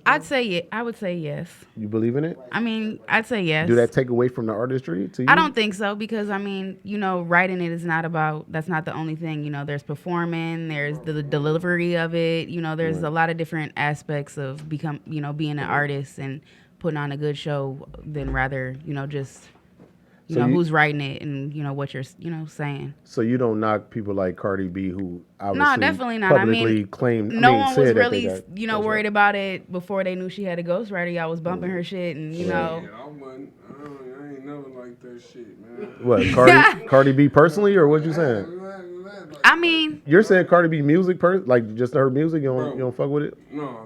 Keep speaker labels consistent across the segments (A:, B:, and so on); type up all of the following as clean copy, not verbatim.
A: I'd say I would say yes.
B: You believe in it?
A: I mean, I'd say yes.
B: Do that take away from the artistry to you?
A: I don't think so because, I mean, writing it is not about, that's not the only thing. There's performing, there's the delivery of it. There's a lot of different aspects of being an artist and putting on a good show than rather, just... who's writing it and, what you're, saying.
B: So you don't knock people like Cardi B who obviously
A: definitely not.
B: publicly claimed...
A: No one was really, worried about it before they knew she had a ghostwriter. Y'all was bumping her shit and,
C: Yeah, I wasn't. I ain't never like that shit, man.
B: What, Cardi B personally, or what you saying?
A: I mean...
B: You're saying Cardi B music, like just her music, you don't fuck with it?
C: No.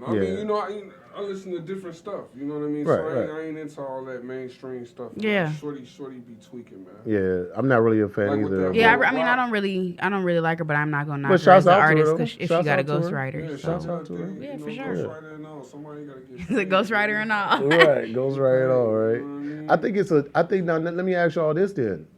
C: I mean, I listen to different stuff. You know what I mean?
B: Right,
C: so I ain't into all that mainstream stuff.
A: Yeah.
C: Shorty be tweaking, man.
B: Yeah, I'm not really a fan either.
A: Yeah, I mean, I don't really like her, but I'm not gonna knock
B: But
A: her as an
B: shouts out to her,
A: artist
B: though.
A: because if she
B: Shouts
A: got a
B: out to her.
A: ghostwriter.
C: Yeah,
A: So.
C: shouts out to her.
A: Yeah, for sure.
C: Ghostwriter and all. Somebody gotta get
A: He's a ghostwriter and all.
B: Right, goes right on, right? I think now, let me ask you all this then.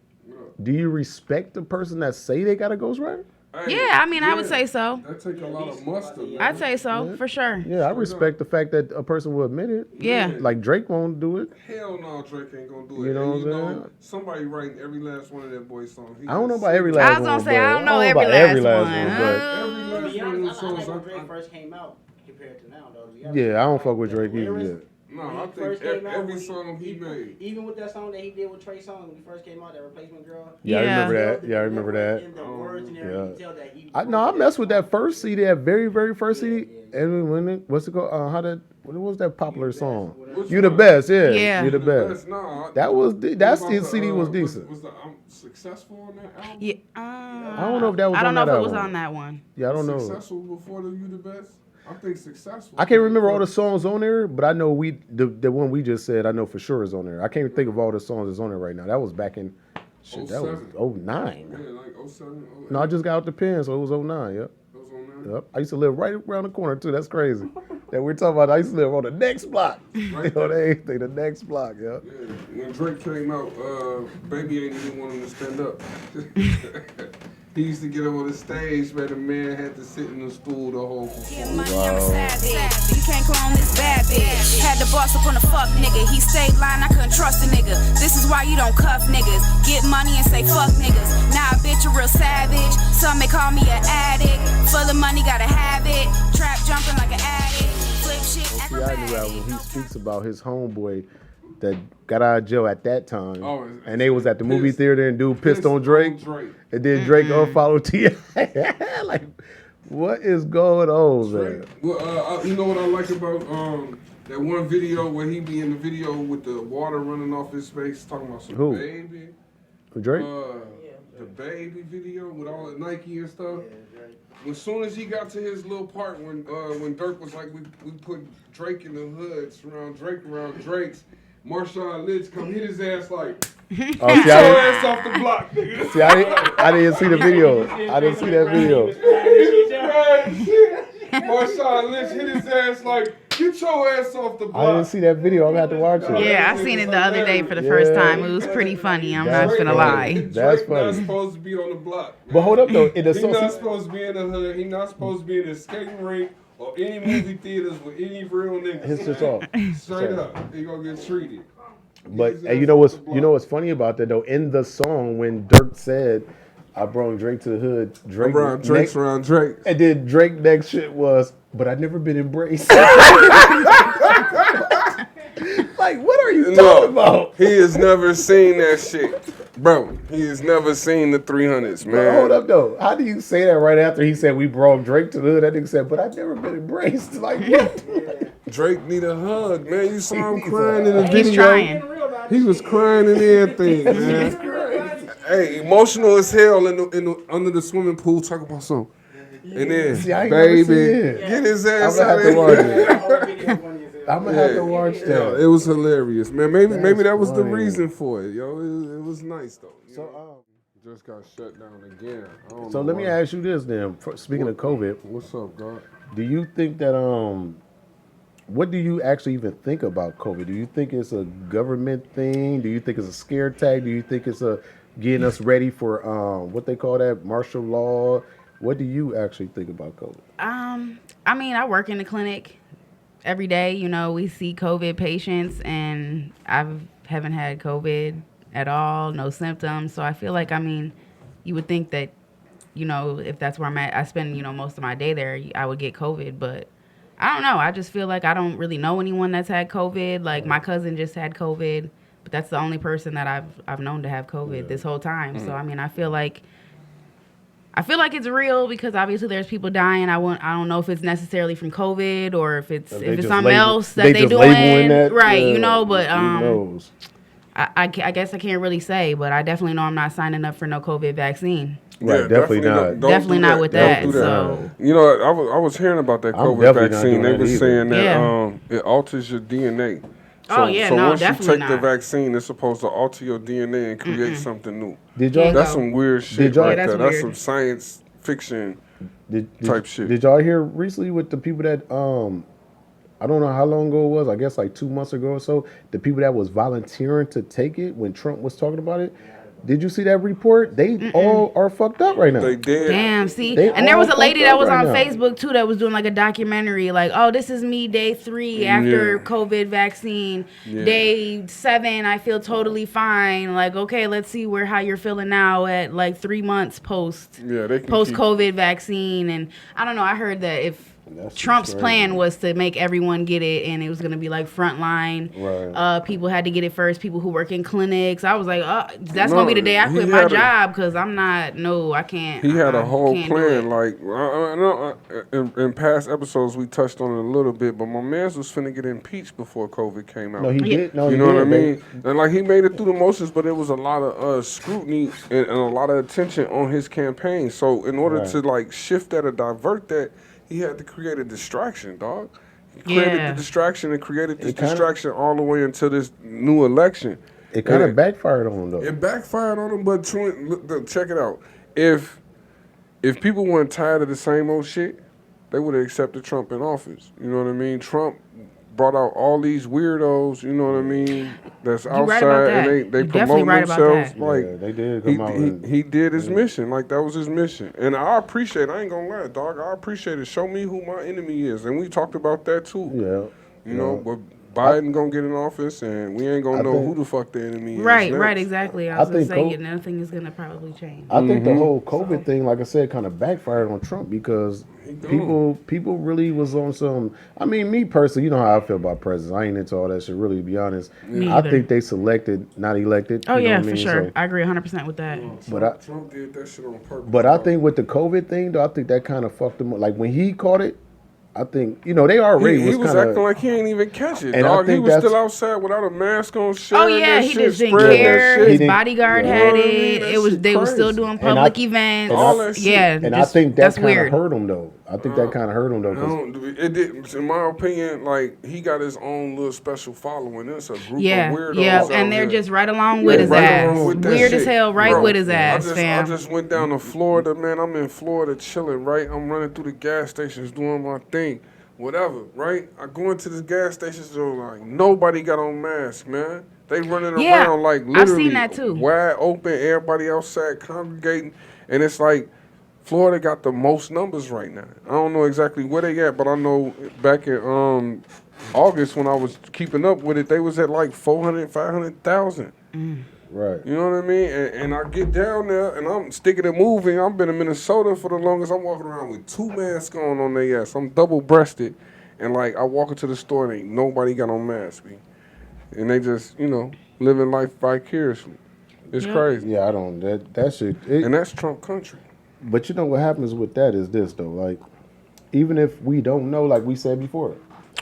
B: Do you respect the person that say they got a ghostwriter?
A: Yeah, I mean, I would say so.
C: That take a lot of mustard, man.
A: I'd say so, for sure.
B: Yeah, I respect the fact that a person will admit it.
A: Yeah.
B: Like Drake won't do it.
C: Hell no, Drake ain't gonna do it.
B: You know
C: And
B: what I'm saying?
C: Somebody writing every last one of that boy's songs.
B: I don't know about every last one.
A: I was gonna say, I don't know
B: about
A: every last
B: one.
C: Every last one of them
D: I
C: songs.
D: like when Drake first came out compared to now, though.
B: Yeah, I don't fuck with Drake either. Yeah.
C: No, I think every song he made.
D: Even with that song that he did with Trey Songz when he first came out, that Replacement Girl.
B: Yeah, I
A: Yeah.
B: remember that. Yeah, I remember that.
D: And the words and everything, you tell that he
B: I messed with that first CD, that very, very first CD. And when what's it called? What was that popular song? You the best, yeah.
A: Yeah.
B: You the best.
C: No,
B: That's his CD was decent.
C: Was the successful on that album?
A: Yeah.
B: I don't know if that was
A: I don't
B: on
A: know
B: that
A: if it was
B: album.
A: on that one.
B: Yeah, I don't know.
C: Successful before the You the Best? I think successful.
B: I can't remember all the songs on there, but I know the one we just said, I know for sure is on there. I can't think of all the songs that's on there right now. That was back in, that was 09.
C: Yeah, like 07, 08.
B: No, I just got out the pen, so it was 09, yep.
C: It was on there?
B: Yep. I used to live right around the corner, too. That's crazy. That we're talking about, I used to live on the next block.
C: Right
B: the next block, yep.
C: Yeah, when Drake came out, Baby ain't even want him to stand up. He used to get up on the stage where the man had to sit in the stool the whole performance.
E: Money, I'm a savage. You can't clone this bad bitch. Had the boss up on a fuck nigga. He stayed lying, I couldn't trust a nigga. This is why you don't cuff niggas. Get money and say fuck niggas. Nah, bitch, a real savage. Some may call me an addict. Full of money, gotta have it. Trap jumping like an addict. Flip shit,
B: See, I knew that when he speaks about his homeboy that got out of jail at that time, and they was at the movie theater and dude pissed on Drake, and then Drake unfollowed T.I. Like, what is going on, man?
C: Well, you know what I like about that one video where he be in the video with the water running off his face, talking about some baby.
B: Drake?
C: The baby video with all the Nike and stuff. As soon as he got to his little part when Dirk was like, we put Drake in the hood, surround Drake's. Marshawn Lynch come hit his ass like, get your ass off the block, nigga.
B: See, I didn't see the video. I didn't see that video.
C: Marshawn Lynch hit his ass like, get your ass off the block.
B: I didn't see that video. I'm going to have to watch it.
A: Yeah, I seen it the other day for the first time. It was pretty funny. I'm not gonna lie.
B: That's
C: Drake not
B: funny.
C: supposed to be on the block.
B: But hold up, though.
C: He's not supposed to be in the hood. He's not supposed to be in the skating rink or any movie theaters with any real niggas.
B: His shit's off.
C: Straight up, he gonna get treated.
B: But you know what's funny about that though? In the song, when Dirk said, "I brought Drake to the hood," Drake
C: around Drake,
B: and then Drake next shit was, "But I've never been embraced." Like, what are you talking about?
C: He has never seen that shit, bro. He has never seen the 300s, man.
B: But hold up though. How do you say that right after he said we brought Drake to the hood? That nigga said, "But I've never been embraced." Like, what?
C: Drake need a hug, man. You saw him crying in the video.
A: He's trying.
C: He was crying and everything, man. Hey, emotional as hell under the swimming pool talking about something. And then,
B: See, I ain't never seen
C: baby,
B: it.
C: get his ass
B: I'm
C: out
B: gonna have to
C: of
B: watch
C: here.
B: it. I'm gonna have to watch that.
C: Yeah, it was hilarious, man. Maybe that was the
B: funny.
C: reason for it, yo. It was nice though. So just got shut down again.
B: So let me ask you this then. Speaking of COVID,
C: what's up, God?
B: do you think that what do you actually even think about COVID? Do you think it's a government thing? Do you think it's a scare tag? Do you think it's a getting us ready for what they call that martial law? What do you actually think about COVID?
A: I mean, I work in the clinic, every day, you know, we see COVID patients, and haven't had COVID at all, no symptoms. So I feel like, I mean, you would think that, you know, if that's where I'm at, I spend, you know, most of my day there, I would get COVID. But I don't know. I just feel like I don't really know anyone that's had COVID. Like, my cousin just had COVID, but that's the only person that I've known to have COVID this whole time. So, I mean, I feel like it's real because obviously there's people dying. I don't know if it's necessarily from COVID or if it's something else that they doing. Right, you know, but I guess I can't really say, but I definitely know I'm not signing up for no COVID vaccine.
B: Right,
C: Yeah,
B: definitely not.
A: Definitely not with that.
C: Don't do that.
A: So,
C: you know, I was hearing about that COVID vaccine. They were saying that
A: Yeah.
C: it alters your DNA. So,
A: Oh, yeah,
C: so
A: no,
C: once you
A: definitely
C: take the
A: not.
C: vaccine, it's supposed to alter your DNA and create something new.
B: Did y'all?
C: That's some weird shit
B: y'all-
C: right
A: Yeah,
C: there.
A: that's
C: That's
A: weird.
C: some science fiction type shit.
B: Did y'all hear recently with the people that I don't know how long ago it was, I guess like 2 months ago or so, the people that was volunteering to take it when Trump was talking about it? Did you see that report? They all are fucked up right now.
C: They dead.
A: damn, see?
B: They
A: And there was
B: all
A: a lady
B: fucked
A: that
B: up
A: was
B: right
A: on
B: now.
A: Facebook, too, that was doing like a documentary. Like, oh, this is me day 3 after
C: Yeah.
A: COVID vaccine.
C: Yeah.
A: Day 7, I feel totally fine. Like, okay, let's see how you're feeling now at like 3 months post
C: Yeah, they can
A: COVID vaccine. And I don't know, I heard that if Trump's plan was to make everyone get it, and it was going to be like frontline.
B: Right.
A: People had to get it first. People who work in clinics. I was like, that's going to be the day I quit my job because I'm not. No, I can't.
C: He had a
A: I
C: whole
A: can't do
C: plan.
A: it.
C: Like I know in past episodes we touched on it a little bit, but my man's was finna get impeached before COVID came out.
B: No, he did. No,
C: You
B: he
C: know what I
B: did.
C: mean? And like he made it through the motions, but it was a lot of scrutiny and a lot of attention on his campaign. So in order
B: Right.
C: to like shift that or divert that, he had to create a distraction, dog. He created
A: Yeah.
C: the distraction and created this
B: It kinda-
C: distraction all the way until this new election.
B: It kind
C: And
B: of backfired on him though.
C: It backfired on him, but check it out. If people weren't tired of the same old shit, they would have accepted Trump in office. You know what I mean? Trump brought out all these weirdos, you know what I mean, that's outside
A: right about that.
C: and they
A: You definitely
C: promote
A: right about
C: themselves
A: that.
C: like
B: Yeah, they did come out and-
C: he did his mission. Like that was his mission. And I appreciate, I ain't gonna lie, dog, I appreciate it. Show me who my enemy is. And we talked about that too.
B: Yeah.
C: You know, but Biden gonna get in office and we ain't gonna
B: I
C: know
B: think-
C: who the fuck the enemy is.
A: Right,
C: next.
A: right, exactly. I
B: I
A: was going to
B: think
A: say, nothing is going to probably change.
B: I think the whole COVID thing, like I said, kind of backfired on Trump because people really was on some. I mean, me personally, you know how I feel about presidents. I ain't into all that shit, really, to be honest.
A: Me
B: I
A: either.
B: think they selected, not elected.
A: Oh,
B: you know
A: yeah,
B: what I
A: for
B: mean?
A: sure.
B: So-
A: I agree 100% with that.
C: Trump did that shit on purpose.
B: But I think with the COVID thing, though, I think that kind of fucked him up. Like when he caught it, I think, you know, they already
C: he was
B: kinda,
C: acting like he ain't even catch it,
B: And I
C: dog. He
B: think
C: was
B: that's-
C: still outside without a mask on.
A: Oh
C: sharing
A: yeah,
C: that
A: he
C: shit,
A: just didn't
C: spreading
A: care.
C: that
A: His
C: shit.
B: didn't-
A: bodyguard
B: yeah.
A: had
C: You know what I mean?
A: it.
C: That
A: It was
C: shit
A: they were still
C: crazy.
A: doing
B: And
A: public
B: I-
A: events.
B: and
C: All that shit.
A: Yeah,
B: and
A: just,
B: I think that
A: that's
B: kind of
A: weird.
B: hurt him, though. I think that kind of hurt him, though. 'cause-
C: It did, in my opinion, like he got his own little special following. It's a group
A: Yeah,
C: of weirdos.
A: yeah,
C: out
A: and they're
C: here.
A: just right along with his
C: Right
A: ass.
C: along with that
A: Weird as
C: shit.
A: hell, right
C: Bro,
A: with his ass,
C: I
A: fam.
C: just went down to Florida, man. I'm in Florida chilling, right? I'm running through the gas stations doing my thing, whatever, right? I go into this gas station, so like nobody got on masks, man. They running
A: Yeah,
C: around like
A: I've
C: literally
A: seen that too.
C: wide open, everybody outside congregating, and it's like Florida got the most numbers right now. I don't know exactly where they at, but I know back in August when I was keeping up with it, they was at like 400, 500,000.
B: Right.
C: You know what I mean? And I get down there and I'm sticking and moving. I've been in Minnesota for the longest. I'm walking around with 2 masks on their ass. I'm double breasted. And like I walk into the store and ain't nobody got on masks. And they just, you know, living life vicariously. It's crazy.
B: Yeah, I don't. That shit.
C: And that's Trump country.
B: But you know what happens with that is this, though. Like, even if we don't know, like we said before,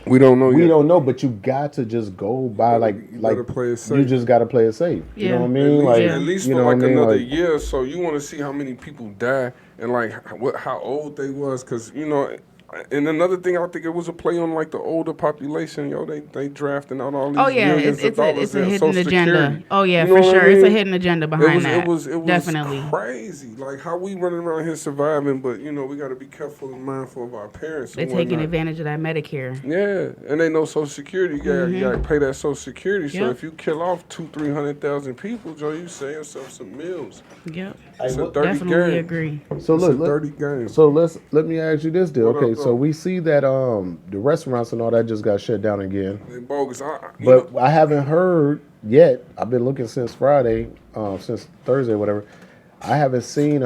C: We don't know
B: we
C: yet.
B: don't know. But you got to just go by
C: You gotta play it safe.
B: you just got to play it safe. You know what I mean?
C: At least
B: you
C: for
B: know
C: like
B: what I mean?
C: another
B: Like,
C: year or so. You want to see how many people die and like how old they was, because you know. And another thing, I think it was a play on like the older population. Yo, they drafting out all these
A: Oh yeah,
C: millions of dollars
A: it's a
C: in
A: hidden
C: Social
A: agenda.
C: Security.
A: Oh yeah,
C: You know
A: for
C: what I
A: sure, it's a
C: mean?
A: hidden agenda behind that.
C: It was
A: Definitely.
C: crazy. Like how we running around here surviving, but you know we got to be careful and mindful of our parents.
A: They're
C: and
A: taking
C: whatnot.
A: advantage of that Medicare.
C: Yeah, and they know Social Security. You gotta pay that Social Security. So
A: Yep.
C: if you kill off 200,000-300,000 people, Joe, you save yourself some meals.
A: Yep,
C: It's a dirty
A: definitely
C: game.
A: agree.
B: so
C: It's
B: look,
C: a dirty game.
B: so let me ask you this deal.
C: What
B: Okay,
C: up,
B: So we see that the restaurants and all that just got shut down again.
C: They bogus.
B: But I haven't heard yet. I've been looking since Friday, since Thursday, whatever. I haven't seen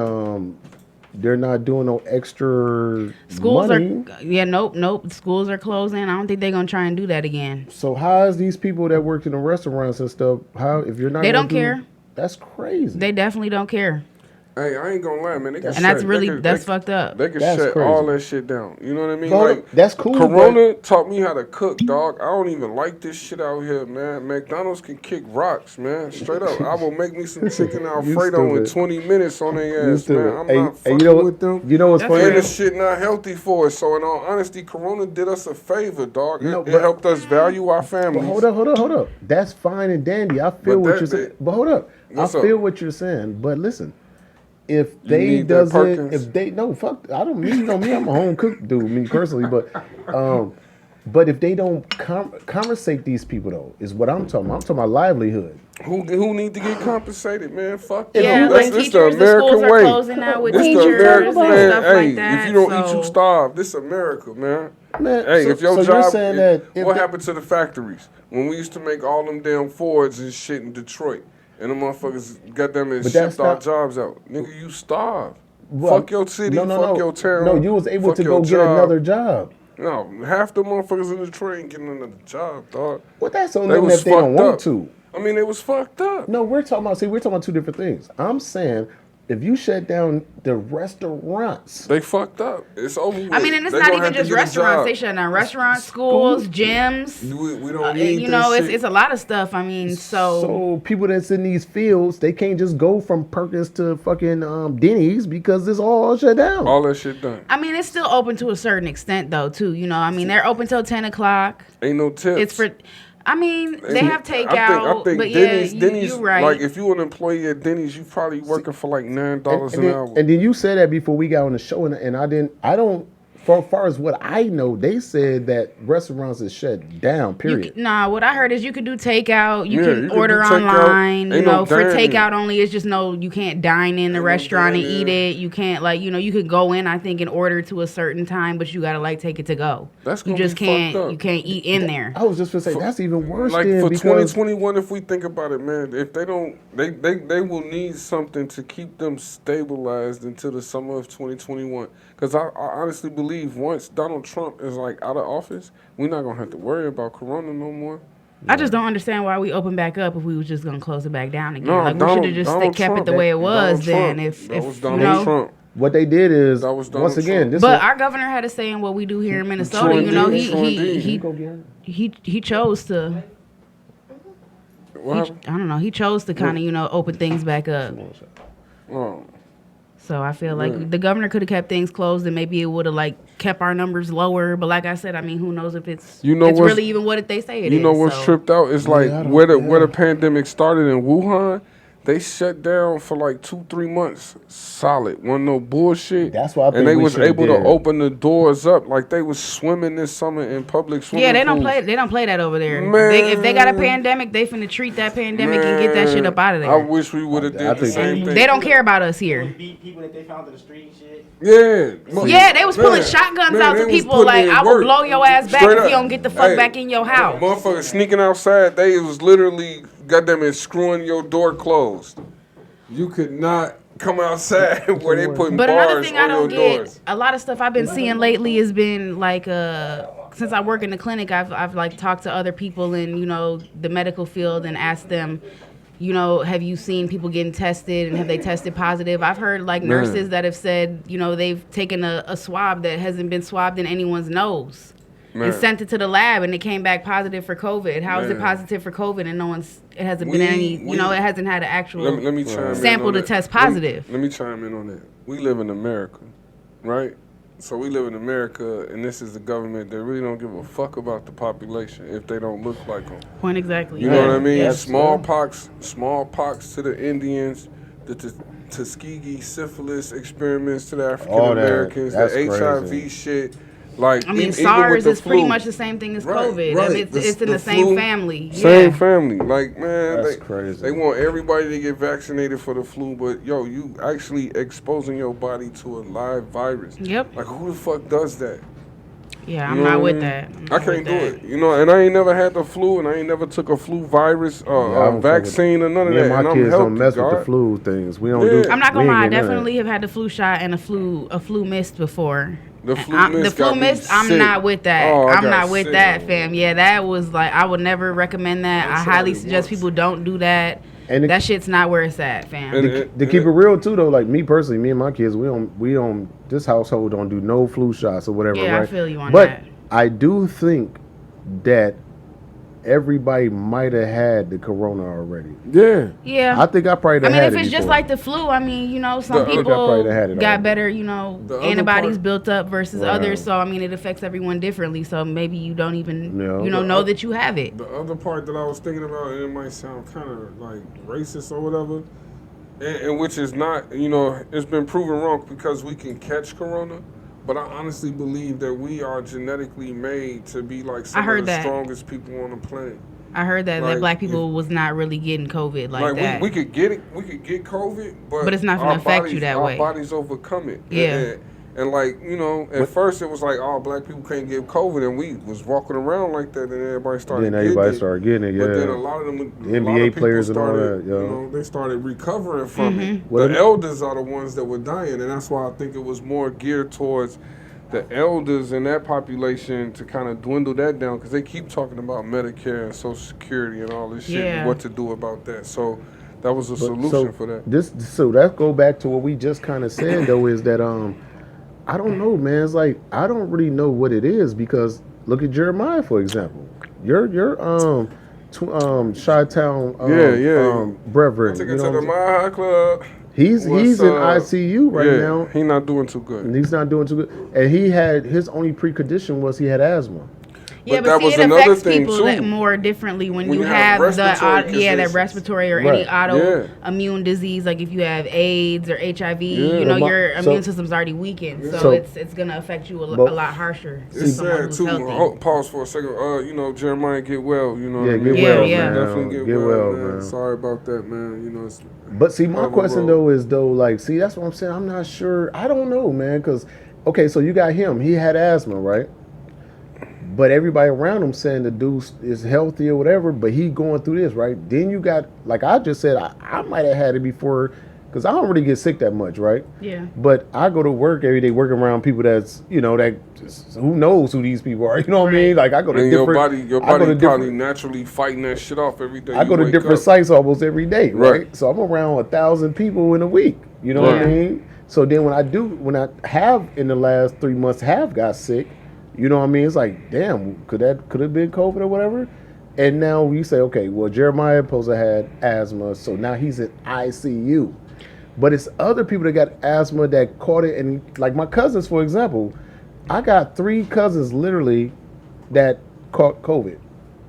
B: they're not doing no extra
A: Schools
B: money.
A: Nope. Schools are closing. I don't think they're gonna try and do that again.
B: So how is these people that work in the restaurants and stuff? How if you're not?
A: They don't care.
B: That's crazy.
A: They definitely don't care.
C: Hey, I ain't gonna lie, man.
A: That's fucked up.
C: They can
B: That's
C: shut
B: crazy.
C: all that shit down. You know what I mean?
B: Like, that's cool.
C: Corona taught me how to cook, dog. I don't even like this shit out here, man. McDonald's can kick rocks, man. Straight up. I will make me some chicken Alfredo in 20 minutes on their ass, man. I'm not fucking with them.
B: You know what's funny?
C: And this shit not healthy for us. So in all honesty, Corona did us a favor, dog. It helped us value our families.
B: But hold up. That's fine and dandy. I feel what you're saying. But hold up. I feel what you're saying. But listen. If they doesn't, if they no fuck, I don't mean me. I'm a home cook dude, me personally. But if they don't compensate these people though, is what I'm talking about. I'm talking about livelihood.
C: Who need to get compensated, man? Fuck
A: yeah,
C: that's
A: like
C: the American way.
A: Closing out with
C: this
A: teachers
C: the American
A: and
C: man.
A: stuff
C: Hey,
A: like that,
C: if you don't eat, you starve. This America, man. Hey,
B: so,
C: if your
B: so
C: job,
B: you're saying that
C: what happened to the factories when we used to make all them damn Fords and shit in Detroit? And the motherfuckers goddamn it shipped our jobs out. Nigga, you starved. Fuck your city, fuck your town.
B: No, you was able to go get another job.
C: No, half the motherfuckers in Detroit ain't getting another job, dog.
B: Well, that's on them if they don't want to.
C: I mean, it was fucked up.
B: No, we're talking about two different things. I'm saying if you shut down the restaurants,
C: they fucked up. It's over with.
A: I mean, and it's not even just restaurants. They shut down restaurants, schools, gyms.
C: We don't need
A: it's a lot of stuff. I mean,
B: so people that's in these fields, they can't just go from Perkins to fucking Denny's because it's all shut down.
C: All that shit done.
A: I mean, it's still open to a certain extent though, too. You know, I mean, they're open till 10 o'clock.
C: Ain't no tips.
A: It's for. I mean, they have takeout,
C: I think
A: but
C: Denny's,
A: you're right.
C: Like, if you an employee at Denny's, you probably working for like $9 an hour.
B: And then you said that before we got on the show, and I don't. For as far as what I know, they said that restaurants is shut down. Period.
A: What I heard is you could do takeout. You can order online. You know, for takeout only, it's just you can't dine in the restaurant and eat it. You can't you could go in, I think, and order to a certain time, but you gotta take it to go.
C: You just can't.
A: You can't eat in there.
B: I was just gonna say that's even worse.
C: Like for 2021, if we think about it, man, if they don't, they will need something to keep them stabilized until the summer of 2021. Because I honestly believe once Donald Trump is out of office, we're not gonna have to worry about Corona no more.
A: I just don't understand why we open back up if we was just gonna close it back down again.
C: No,
A: we should have just kept it the way it was. Then if
C: Donald Trump.
B: What they did is once again,
A: but our governor had a say in what we do here in Minnesota. He chose to. I don't know. He chose to kind of open things back up. So I feel like the governor could have kept things closed and maybe it would have kept our numbers lower. But like I said, I mean, who knows if it's really even what they say it is.
C: You know what's tripped out is where the pandemic started in Wuhan. They shut down for 2-3 months solid. Wasn't no bullshit.
B: That's why I think
C: and they was able to open the doors up like they was swimming this summer in public swimming
A: pools.
C: They
A: don't play that over there.
C: Man.
A: If they got a pandemic, they finna treat that pandemic and get that shit up out of there.
C: I wish we would have did the same thing.
A: They don't care about us here.
D: Beat people that they found in the street and shit.
C: Yeah.
A: They was pulling shotguns out to people I will blow your ass back if you don't get the fuck back in your house.
C: Motherfuckers sneaking outside, they was literally goddamn it screwing your door closed. You could not come outside where they putting bars on your doors. But another thing I don't get,
A: a lot of stuff I've been seeing lately has been since I work in the clinic, I've talked to other people in the medical field and asked them, have you seen people getting tested and have they tested positive? I've heard nurses that have said they've taken a swab that hasn't been swabbed in anyone's nose. And sent it to the lab, and it came back positive for COVID. How is it positive for COVID, and it hasn't been it hasn't had an actual sample to test positive.
C: Let me chime in on that. We live in America, right? So we live in America, and this is the government that really don't give a fuck about the population if they don't look like them.
A: Point exactly.
C: You know what I mean? Yes, smallpox to the Indians, the Tuskegee syphilis experiments to the African Americans, the HIV
B: crazy.
C: Shit.
A: SARS is pretty much the same thing as COVID.
C: Right.
A: I mean, it's in the same family.
C: Same family. That's
B: crazy.
C: They want everybody to get vaccinated for the flu, but you actually exposing your body to a live virus.
A: Yep.
C: Who the fuck does that?
A: Yeah, I'm not with that.
C: I can't do it. You know, and I ain't never had the flu, and I ain't never took a flu virus vaccine or none of that.
B: Me and my kids don't mess with the flu things. We don't do.
A: I'm not gonna lie. I definitely have had the flu shot and a flu mist before.
C: The flu mist,
A: I'm not with that. I'm not with that, fam. Yeah, that was like, I would never recommend that. I highly suggest people don't do that. And that shit's not where it's at, fam.
B: To keep it real too, though, like me personally, me and my kids, we don't. This household don't do no flu shots or whatever.
A: Yeah,
B: right?
A: I feel you on that.
B: But I do think that everybody might have had the corona already.
A: Yeah.
B: I think I probably had it.
A: I mean, if it's just like the flu, I mean, you know, some people got better, you know, antibodies built up versus others. So, I mean, it affects everyone differently. So maybe you don't even, know that you have it.
C: The other part that I was thinking about, and it might sound kind of like racist or whatever, and which is not, you know, it's been proven wrong because we can catch corona. But I honestly believe that we are genetically made to be like some of the strongest people on the planet.
A: I heard that black people was not really getting COVID like that.
C: We could get it. We could get COVID, but
A: it's not going to affect you that way.
C: Our bodies overcome it.
A: Yeah.
C: And like, you know, at first it was like, oh, black people can't get COVID, and we was walking around like that, and everybody started
B: getting it. Yeah.
C: But then a lot of them,
B: NBA players and all that,
C: you know, they started recovering from it. The elders are the ones that were dying, and that's why I think it was more geared towards the elders in that population to kind of dwindle that down, because they keep talking about Medicare and Social Security and all this shit and what to do about that. So that was a solution for that.
B: So that go back to what we just kind of said though, is that I don't know, man. It's like I don't really know what it is, because look at Jeremiah, for example. Your Chi-Town brethren.
C: I took it to the Mile Club.
B: He's in ICU right now.
C: He's not doing too good.
B: And he's not doing too good. And he had his only precondition was he had asthma.
A: Yeah, but see, it affects people that more differently when you have that respiratory or any autoimmune disease. Like if you have AIDS or HIV, you know, your immune system's already weakened, so it's gonna affect you a lot harsher.
C: It's sad too. Pause for a second. You know, Jeremiah, get well. You know,
B: get well, man.
C: Definitely get well, man. Sorry about that, man. You know,
B: but see, my question though is like, see, that's what I'm saying. I'm not sure. I don't know, man. Because okay, so you got him. He had asthma, right? But everybody around him saying the dude is healthy or whatever, but he going through this, right? Then you got, like I just said, I might have had it before, because I don't really get sick that much, right?
A: Yeah.
B: But I go to work every day working around people that's, you know, that who knows who these people are, you know what I mean? Like I go to different...
C: Your body probably naturally fighting that shit off every day.
B: I go to different sites almost every day, right? So I'm around 1,000 people in a week, you know what I mean? So then when I have in the last 3 months have got sick, you know what I mean? It's like, damn, could have been COVID or whatever? And now we say, okay, well, Jeremiah supposed to had asthma, so now he's in ICU. But it's other people that got asthma that caught it, and like my cousins, for example, I got 3 cousins literally that caught COVID.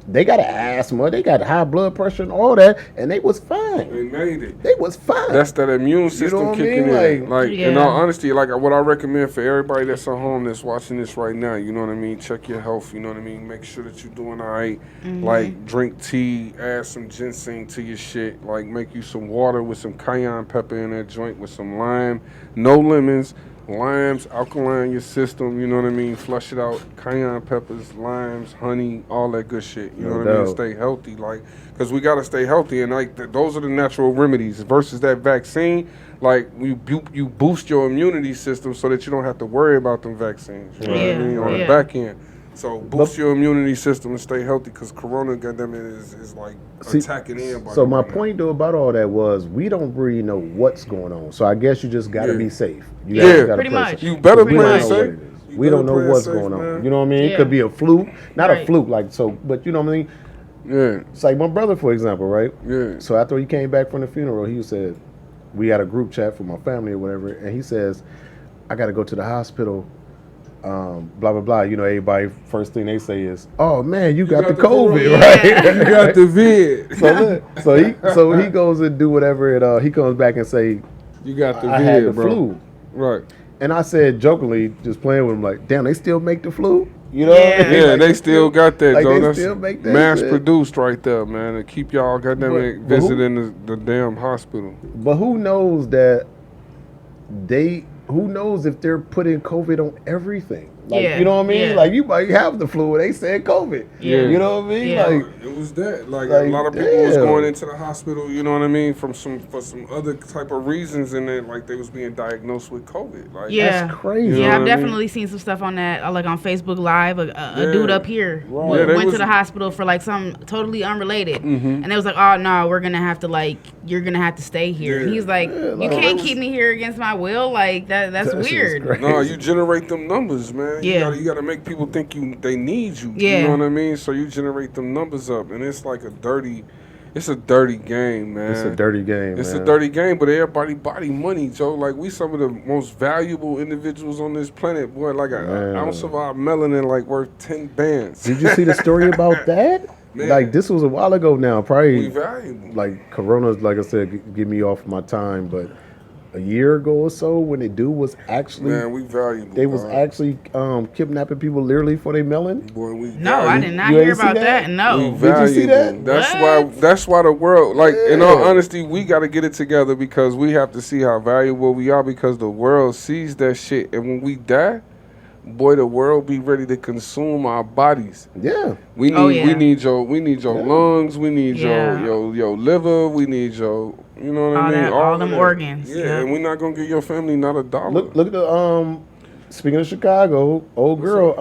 B: They got asthma, they got high blood pressure and all that, and they was fine.
C: They made it.
B: They was fine.
C: That's that immune system kicking in. Like in all honesty, like what I recommend for everybody that's at home that's watching this right now, you know what I mean? Check your health, you know what I mean? Make sure that you're doing all right. Like drink tea, add some ginseng to your shit. Like make you some water with some cayenne pepper in that joint with some lime. No lemons. Limes, alkaline your system, you know what I mean? Flush it out. Cayenne peppers, limes, honey, all that good shit. You know what I mean? Stay healthy, like, because we got to stay healthy. And, like, those are the natural remedies versus that vaccine. Like, you boost your immunity system so that you don't have to worry about them vaccines. You know what I mean? On the back end. So boost your immunity system and stay healthy, because corona, goddamn it, is like attacking everybody.
B: So my point though about all that was we don't really know what's going on. So I guess you just got to be safe. You gotta
A: pretty much.
C: You better play safe.
B: We don't know what's going on. You know what I mean? It could be a fluke, not a fluke, like so. But you know what I mean?
C: Yeah.
B: It's like my brother, for example, right?
C: Yeah.
B: So after he came back from the funeral, he said, we had a group chat for my family or whatever, and he says, I got to go to the hospital. Blah blah blah. You know, everybody first thing they say is, "Oh man, you got the COVID, right?
C: You got the vid."
B: So he goes and do whatever, and he comes back and say,
C: "You got the
B: I
C: vid,
B: had the
C: bro."
B: flu,
C: right?
B: And I said jokingly, just playing with him, like, "Damn, they still make the flu." You know?
C: Yeah, they still got that.
B: Like
C: though.
B: they
C: That's
B: still make that
C: mass
B: shit.
C: produced right there, man. To keep y'all goddamn visiting the damn hospital.
B: But who knows that they who knows if they're putting COVID on everything? Like,
A: Yeah,
B: you know what I mean?
A: yeah.
B: Like, you might have the flu, and they said COVID.
A: Yeah.
B: You know what I mean?
A: Yeah.
B: Like,
C: It was that. Like
B: Like,
C: a lot of people was
B: damn.
C: going into the hospital, you know what I mean, for some other type of reasons, and then like they was being diagnosed with COVID. Like
A: Yeah.
B: that's crazy.
C: You know
A: Yeah,
C: what
A: I've
C: I mean?
A: definitely seen some stuff on that, like on Facebook Live. A
C: Yeah.
A: dude up here
B: Right.
C: Yeah, they
A: went
C: was-
A: to the hospital for like something totally unrelated, and they was like, "Oh no, we're gonna have to you're gonna have to stay here." And
C: Yeah.
A: he's like,
B: Yeah,
A: "You
B: like-
A: can't
C: They
A: keep me here against my will. Like that's
B: That shit is
A: weird."
B: crazy.
C: No, you generate them numbers, man.
A: Yeah.
C: You gotta make people think they need you.
A: Yeah.
C: You know what I mean? So you generate them numbers up, and it's like it's a dirty game, man.
B: It's a dirty game,
C: It's
B: man.
C: a dirty game, but everybody body money, Joe. Like we some of the most valuable individuals on this planet, boy. Like an
B: Man.
C: ounce of our melanin, like worth 10 bands.
B: Did you see the story about that?
C: Man.
B: Like, this was a while ago now.
C: We
B: Probably,
C: valuable.
B: like, Corona's, like I said, get me off my time. But a year ago or so, when the dude was actually,
C: Man, we valuable.
B: they was
C: dog.
B: actually kidnapping people literally for their melon.
C: Boy, we
A: No, I
C: valuable.
A: did not
B: You
A: hear
B: ain't see
A: about
B: that?
A: that. No.
C: We
B: Did you see
C: valuable.
B: that?
C: That's why the world, like in all
B: Yeah.
C: honesty, we got to get it together because we have to see how valuable we are because the world sees that shit, and when we die, boy, the world be ready to consume our bodies.
B: Yeah.
C: We need
A: Oh, yeah.
C: we need your lungs, we need
A: Yeah.
C: your liver, we need your you know what I
A: All
C: mean?
A: that- all
C: of
A: them
C: that.
A: organs,
C: Yeah,
A: yeah.
C: and we're not gonna give your family not a dollar.
B: Look at the speaking of Chicago, old girl,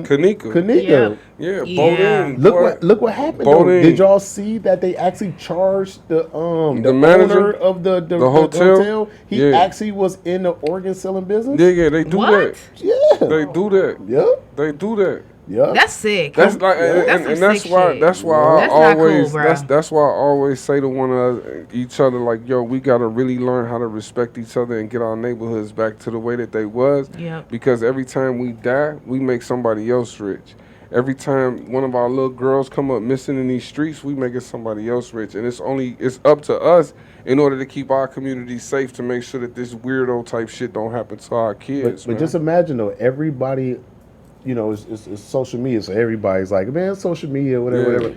C: Kanika.
B: Kanika.
C: Yeah,
A: Yeah.
C: Bowden.
B: Look
C: boy.
B: what happened. Though.
C: Bowden.
B: Did y'all see that they actually charged the
C: manager?
B: owner of the
C: hotel?
B: He
C: Yeah.
B: actually was in the organ selling business.
C: Yeah, they do
A: What?
C: that.
B: Yeah.
C: They do that.
B: Yep.
C: They do that.
B: Yep.
A: That's sick.
C: That's like,
A: That's
C: and
A: some
C: that's
A: sick
C: why
A: shit.
C: that's why
A: That's
C: I
A: not cool,
C: always
A: bro.
C: that's why I always say to one of each other like, yo, we gotta really learn how to respect each other and get our neighborhoods back to the way that they was.
A: Yep.
C: Because every time we die, we make somebody else rich. Every time one of our little girls come up missing in these streets, we making somebody else rich, and it's up to us in order to keep our community safe to make sure that this weirdo type shit don't happen to our kids.
B: But just imagine though, everybody, you know, it's social media, so everybody's like, man, social media, whatever,
C: Yeah.
B: whatever.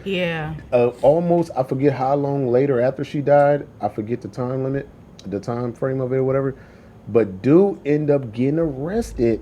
A: Yeah.
B: Almost, I forget how long later after she died. I forget the time limit, the time frame of it, or whatever. But dude ended up getting arrested.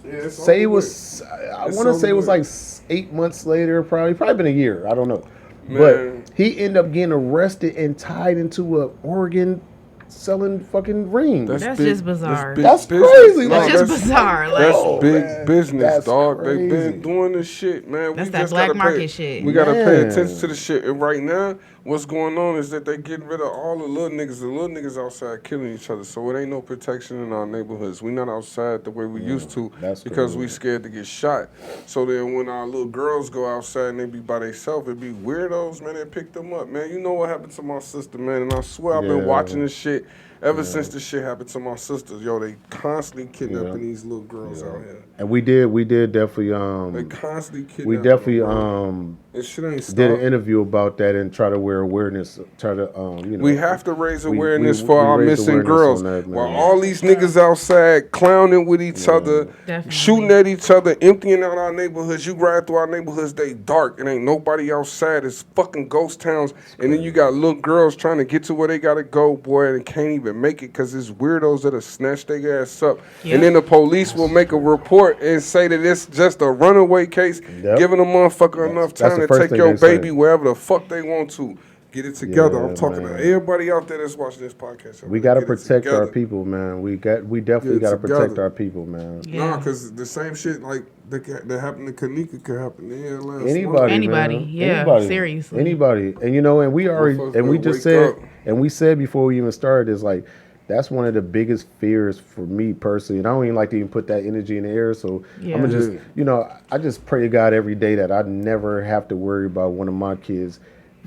C: Yeah, it's
B: Say it
C: over
B: was, I
C: It's
B: want to say it was
C: over
B: like 8 months later, probably been a year. I don't know.
C: Man.
B: But he ended up getting arrested and tied into a organ selling fucking ring.
A: That's just bizarre.
C: big
B: That's
C: business.
B: crazy.
A: That's
B: No,
A: just
C: that's-
A: bizarre. Like,
C: That's
B: Oh,
C: big
B: man,
C: business,
B: that's
C: dog.
B: crazy.
C: They've been doing this shit, man.
A: That's
C: we
A: that
C: just
A: black
C: gotta
A: market
C: pay,
A: shit.
C: We gotta pay
B: Man.
C: attention to the shit. And right now, what's going on is that they getting rid of all the little niggas. The little niggas outside killing each other. So it ain't no protection in our neighborhoods. We not outside the way we used to
B: that's
C: because
B: crazy.
C: we scared to get shot. So then when our little girls go outside and they be by themselves, it be weirdos, man. They pick them up, man. You know what happened to my sister, man. And I swear I've been
B: Yeah.
C: watching this shit. Ever since this shit happened to my sisters, yo, they constantly kidnapping
B: Yeah.
C: these little girls out here.
B: And we did definitely
C: They constantly kidnapping
B: we definitely
C: them, bro. And shit ain't
B: did
C: stopped.
B: an interview about that and try to wear awareness, try to you know.
C: We have to raise
B: we-
C: awareness
B: we
C: for our
B: raised
C: missing
B: awareness
C: girls.
B: on that, man.
C: While all these niggas outside clowning with each other,
A: Definitely.
C: shooting at each other, emptying out our neighborhoods. You ride through our neighborhoods, they dark. It ain't nobody outside. It's fucking ghost towns. And then you got little girls trying to get to where they gotta go, boy, and can't even make it because it's weirdos that'll snatch their ass up.
A: Yep.
C: And then the police will make a report and say that it's just a runaway case,
B: Yep.
C: giving a motherfucker enough
B: That's
C: time
B: the
C: to
B: first
C: take
B: thing
C: your
B: they say.
C: baby wherever the fuck they want to. Get it together.
B: Yeah,
C: I'm talking
B: man.
C: to everybody out there that's watching this podcast.
B: We gotta
C: Get it
B: protect our
C: together.
B: people, man. We definitely
C: Get it
B: gotta protect
C: together.
B: our people, man.
A: Yeah.
C: Nah, because the same shit like that happened to Kanika could happen to here last month.
B: Anybody,
A: Anybody,
B: man.
A: yeah, seriously.
B: Anybody, and you know, and we already,
C: Motherfuckers
B: and we
C: better
B: just
C: wake
B: said,
C: up.
B: and we said before we even started, is like, that's one of the biggest fears for me personally, and I don't even like to even put that energy in the air. So
A: Yeah.
B: I'm gonna just,
C: Yeah.
B: you know, I just pray to God every day that I never have to worry about one of my kids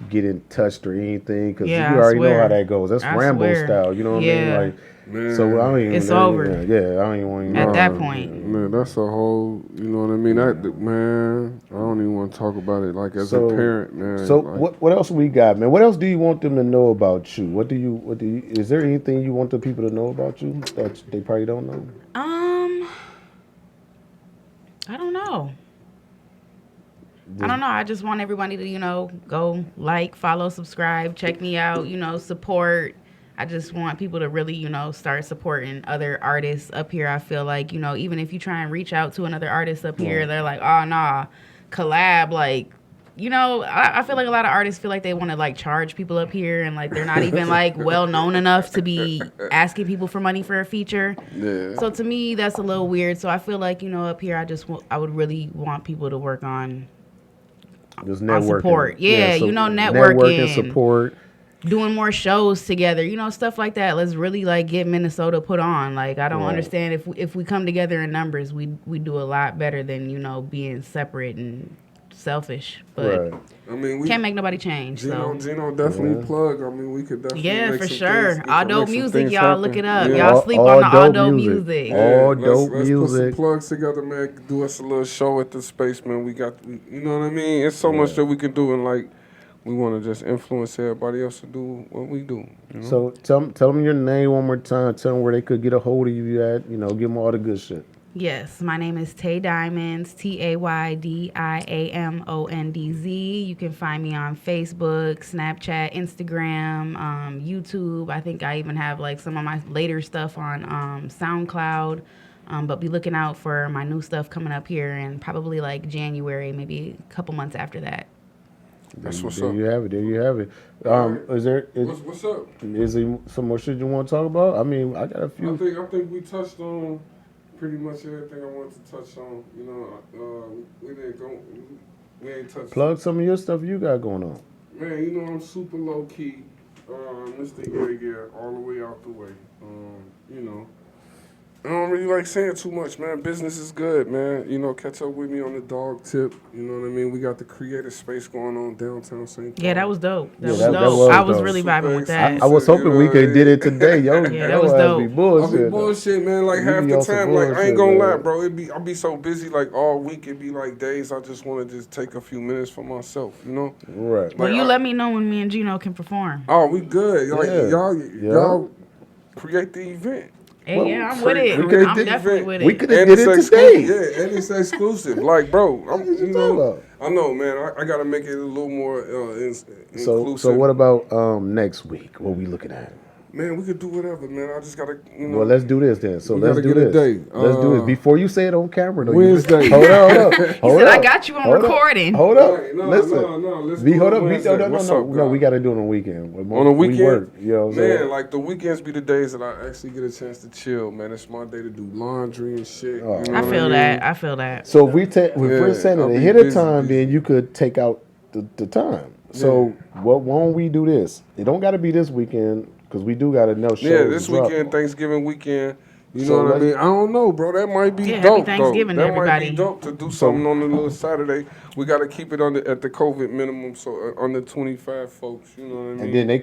B: getting touched or anything, because
A: Yeah,
B: you
A: I
B: already know
A: swear.
B: how that goes. That's
A: I
B: Rambo
A: swear.
B: style, you know what I
A: Yeah.
B: mean? Like,
C: Man.
B: so I don't even.
A: It's over.
B: Yeah, I don't even want to.
A: At that point.
C: Man, that's a whole, you know what I mean? Man, I don't even want to talk about it. Like, as a parent, man.
B: So
C: like,
B: what else we got, man? What else do you want them to know about you? What do you? Is there anything you want the people to know about you that they probably don't know?
A: I don't know. I don't know. I just want everybody to, go like, follow, subscribe, check me out, support. I just want people to really, you know, start supporting other artists up here. I feel like, you know, even if you try and reach out to another artist up here, they're like, oh, nah, collab, like, you know, I feel like a lot of artists feel like they want to like charge people up here, and like they're not even like well known enough to be asking people for money for a feature. Yeah. So to me, that's a little weird. So I feel like, you know, up here, I would really want people to work on
B: just networking.
A: Support. Yeah,
B: so
A: you know, networking,
B: support,
A: doing more shows together, you know, stuff like that. Let's really like get Minnesota put on. Like I don't understand if we come together in numbers, we do a lot better than, you know, being separate and selfish, but I mean, we can't make nobody change.
C: Gino definitely plug. I mean, we could definitely
A: for sure. All dope music, y'all
C: happen.
A: Look it up. Y'all sleep on the all dope music.
B: All dope music.
C: Let's put some plugs together, man. Do us a little show at the space, man. We got, you know what I mean. It's so much that we can do, and like we want to just influence everybody else to do what we do. You know?
B: So tell them your name one more time. Tell them where they could get a hold of you at. You know, give them all the good shit.
A: Yes, my name is TayDiamondz, TayDiamondz. You can find me on Facebook, Snapchat, Instagram, YouTube. I think I even have like some of my later stuff on SoundCloud. But be looking out for my new stuff coming up here in probably like January, maybe a couple months after that.
C: That's what's
B: there
C: up.
B: You have it. There you have it.
C: What's up?
B: Is there some more shit you want to talk about? I mean, I got a few.
C: I think we touched on pretty much everything I wanted to touch on. You know, we ain't touched.
B: Plug some of your stuff you got going on.
C: Man, you know I'm super low key, Mr. Yeah, all the way out the way. You know, I don't really like saying too much, man. Business is good, man. You know, catch up with me on the dog tip. You know what I mean? We got the creative space going on downtown St. Paul.
A: Yeah, that was dope. That was
B: that
A: dope.
B: was
A: I was
B: dope.
A: really vibing with that.
B: I was hoping we could did it today, yo.
A: Yeah, that was dope.
C: I be bullshit, man. Like half the time, like I ain't gonna lie, bro. I'll be so busy, like all week. It be like days. I just want to just take a few minutes for myself, you know.
B: Right.
A: Like, well, you let me know when me and Gino can perform.
C: Oh, we good. Like y'all create the event.
A: Hey, yeah, I'm with it. I'm definitely with it.
B: We could have did it today.
C: Yeah, and it's exclusive. Like, bro, I know, man. I gotta make it a little more inclusive.
B: So what about next week? What we looking at?
C: Man, we could do whatever, man. I just gotta, you know.
B: Well, let's do this then. So let's do this. Let's do this before you say it on camera. Though,
C: Wednesday.
B: Hold up.
A: He said, I got you on recording.
B: Hold up.
C: No,
B: listen.
C: Let's
B: be
C: do
B: hold
C: it
B: up.
C: Wednesday.
B: No. We got to do it on the weekend.
C: On the weekend?
B: We work, you know what I'm saying?
C: Like the weekends be the days that I actually get a chance to chill, man. It's my day to do laundry and shit.
B: Oh.
A: I feel that.
B: So if we're saying it ahead of time, then you could take out the time. So why don't we do this? It don't got to be this weekend. Because we do got to know shows.
C: Yeah, this weekend, Thanksgiving weekend. You know what I mean? I don't know, bro. That might be dope.
A: Happy Thanksgiving to everybody.
C: Might be dope to do something on the little Saturday. We got to keep it at the COVID minimum, so under 25 folks. You know what I mean?
B: And then they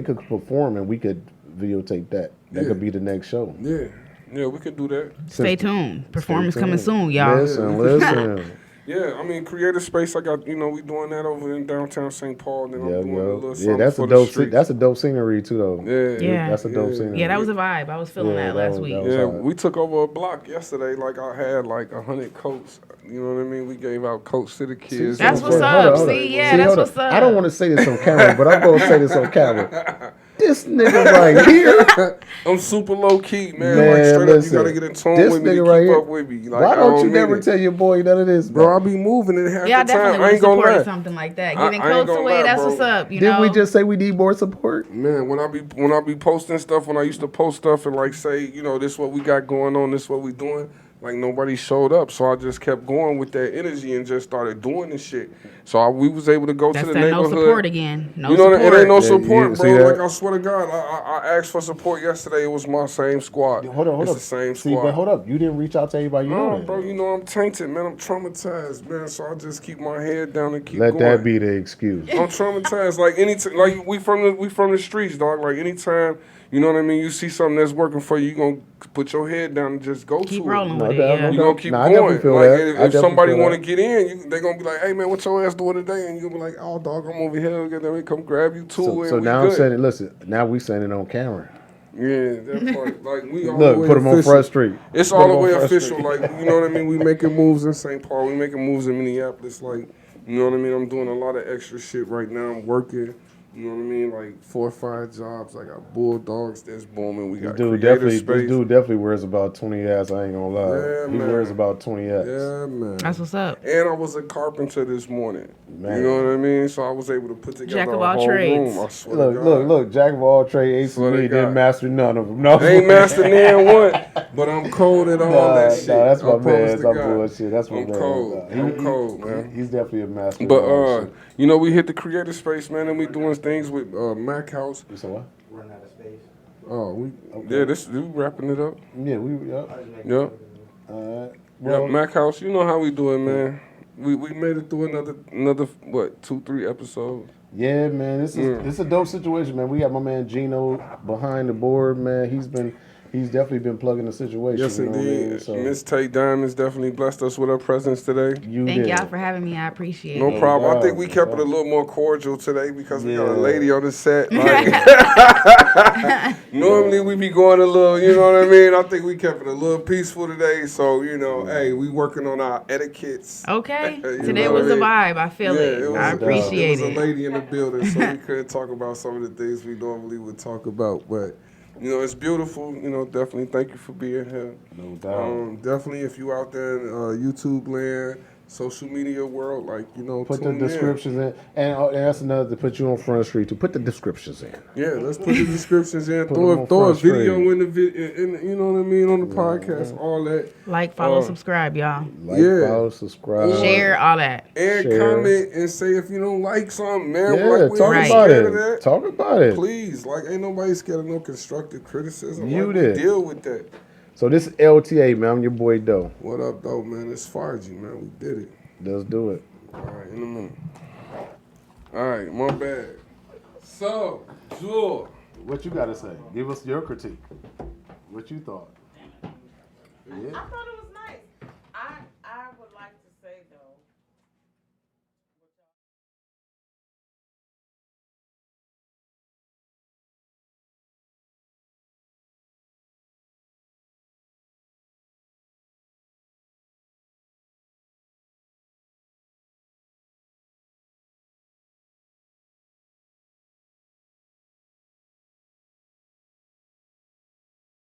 B: could perform, and we could videotape that. That could be the next show.
C: Yeah, we could do that.
A: Stay tuned. Performance coming soon, y'all.
B: Listen.
C: Yeah, I mean, creative space. I got, we doing that over in downtown St. Paul. Then I'm doing a little something
B: that's a dope. That's a dope scenery too, though.
A: Yeah,
B: that's a dope scenery.
A: Yeah, that was a vibe. I was feeling that last week.
C: We took over a block yesterday. Like I had like 100 coats. You know what I mean? We gave out coats to the kids.
A: That's what's up. That's what's up.
B: I don't want to say this on camera, but I'm gonna say this on camera. This nigga right here.
C: I'm super low key, man. Like straight up, you gotta get in tune with me to keep up with me. Like,
B: why don't you never tell your boy none of this,
C: bro? I be moving it half the time.
A: Yeah, I definitely
C: ain't gonna
A: support something like that. Getting coats away, that's what's up.
B: Didn't we just say we need more support?
C: Man, when I be posting stuff, when I used to post stuff and like say, this is what we got going on, this is what we doing. Like nobody showed up, so I just kept going with that energy and just started doing this shit. So we was able to go to the neighborhood.
A: No support again. No
C: support.
A: It
C: ain't no support, bro. Like I swear to God, I asked for support yesterday. It was my same squad.
B: Hold on.
C: It's the same squad.
B: But hold up, you didn't reach out to anybody.
C: No, bro. I'm tainted, man. I'm traumatized, man. So I just keep my head down and keep
B: going.
C: Let
B: that be the excuse.
C: I'm traumatized. Like like we from the streets, dog. Like anytime. You know what I mean? You see something that's working for you, you're going to put your head down and just go
A: keep
C: to
A: rolling
C: it.
A: With it.
C: You're going to keep going. Like, if somebody want to get in, they're going to be like, hey, man, what your ass doing today? And you'll be like, oh, dog, I'm over here. Then we come grab you, too.
B: So now I'm saying it. Listen, now we saying it on camera.
C: Yeah, that part. Like, we all
B: Look, put them on Front Street.
C: It's all the way official. Like, you know what I mean? We making moves in St. Paul. We making moves in Minneapolis. Like, you know what I mean? I'm doing a lot of extra shit right now. I'm working. You know what I mean? Like 4 or 5 jobs. I got Bulldogs that's booming. We got
B: This dude definitely wears about 20 hats. I ain't gonna lie.
C: Yeah,
B: He wears about 20 hats.
C: Yeah, man.
A: That's what's up.
C: And I was a carpenter this morning.
B: Man.
C: You know what I mean? So I was able to put together
A: Jack of
C: a
A: all
C: whole
A: trades.
C: room. I swear to God.
B: Look, Jack of all trades, Ace of me, didn't master none of them. No,
C: I ain't mastered near one, but I'm cold at all that shit.
B: Nah, that's my man.
C: promise
B: That's
C: to
B: my
C: God.
B: bullshit. That's my
C: I'm
B: man.
C: cold. I'm cold, man.
B: He's definitely a master.
C: But you know, we hit the creative space, man, and we doing things with Mac House.
B: You said what?
D: Running out of space.
C: Oh, we wrapping it up.
B: Yeah,
C: Yep.
B: Alright.
C: Well, Mac House, you know how we do it, man. We made it through another what 2-3 episodes.
B: Yeah, man, this is a dope situation, man. We got my man Gino behind the board, man. He's definitely been plugging the situation.
C: Yes,
B: you know
C: indeed.
B: what I mean? So,
C: Miss
B: TayDiamondz
C: definitely blessed us with her presence today.
A: Thank y'all for having me. I appreciate it.
C: No problem. I think we kept it a little more cordial today because we got a
B: Yeah.
C: lady on the set. Like, normally we be going a little, you know what I mean? I think we kept it a little peaceful today. So, you know, hey, we working on our etiquettes.
A: Okay.
C: You
A: Today
C: know
A: was
C: what
A: a
C: I mean?
A: vibe. I feel
C: Yeah,
A: it.
C: was
A: I appreciate
C: It was
A: it.
C: a lady in the building, so we couldn't talk about some of the things we normally would talk about. But, you know, it's beautiful. You know, definitely thank you for being here.
B: No doubt.
C: Definitely, if you out there in YouTube land, social media world, like, you know,
B: Put the
C: tune
B: descriptions in. And that's another to put you on Front Street to put the descriptions in.
C: Yeah, let's put the descriptions in.
B: Put
C: Throw
B: them on
C: a
B: Front
C: video
B: Street.
C: in the video, you know what I mean, on the podcast, all that.
A: Like, follow, subscribe, y'all.
B: Like,
C: Yeah.
B: follow, subscribe.
A: Share, all that.
C: And
B: Share.
C: comment and say if you don't like something, man.
B: Yeah,
C: Like, we
B: talk
C: ain't
B: about
C: scared of
B: it.
C: that.
B: Talk about it.
C: Please, like, ain't nobody scared of no constructive criticism.
B: You
C: Like,
B: did.
C: we deal with that.
B: So this is LTA, man. I'm your boy Doe.
C: What up, though, man? It's Farji, man. We did it.
B: Let's do it.
C: All right, in a minute. All right, my bad. So, Jewel.
B: What you got to say? Give us your critique. What you thought? Yeah.
F: I thought it